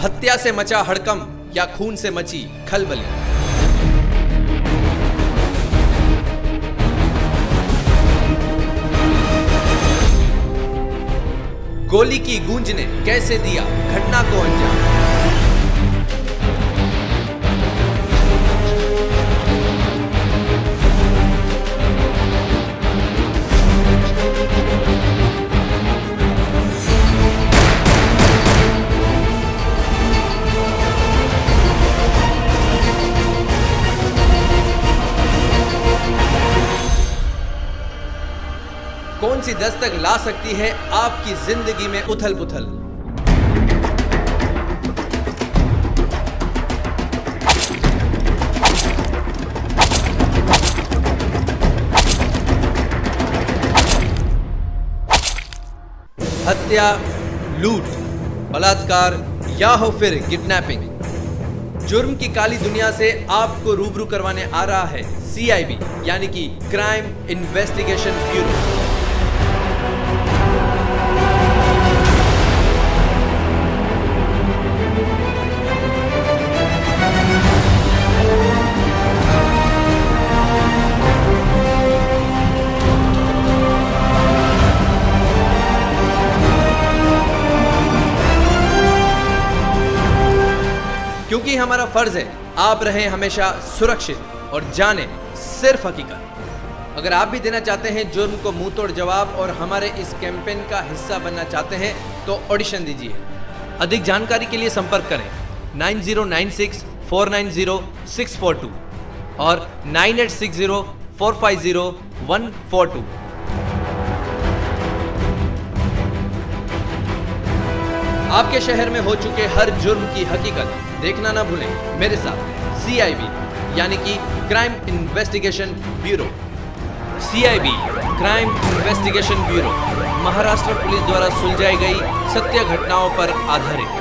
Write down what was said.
हत्या से मचा हड़कंप या खून से मची खलबली। गोली की गूंज ने कैसे दिया घटना को अंजाम। कौन सी दस्तक ला सकती है आपकी जिंदगी में उथल पुथल। हत्या, लूट, बलात्कार या हो फिर किडनैपिंग, जुर्म की काली दुनिया से आपको रूबरू करवाने आ रहा है CIB यानी कि क्राइम इन्वेस्टिगेशन ब्यूरो। क्योंकि हमारा फर्ज है आप रहें हमेशा सुरक्षित और जानें सिर्फ हकीकत। अगर आप भी देना चाहते हैं जुर्म को मुंह तोड़ जवाब और हमारे इस कैंपेन का हिस्सा बनना चाहते हैं तो ऑडिशन दीजिए। अधिक जानकारी के लिए संपर्क करें 9096490642 और 9860450142। आपके शहर में हो चुके हर जुर्म की हकीकत देखना ना भूलें मेरे साथ CIB यानी कि crime investigation bureau. CIB crime investigation bureau Maharashtra police द्वारा सुलझाई गई सत्य घटनाओं पर आधारित।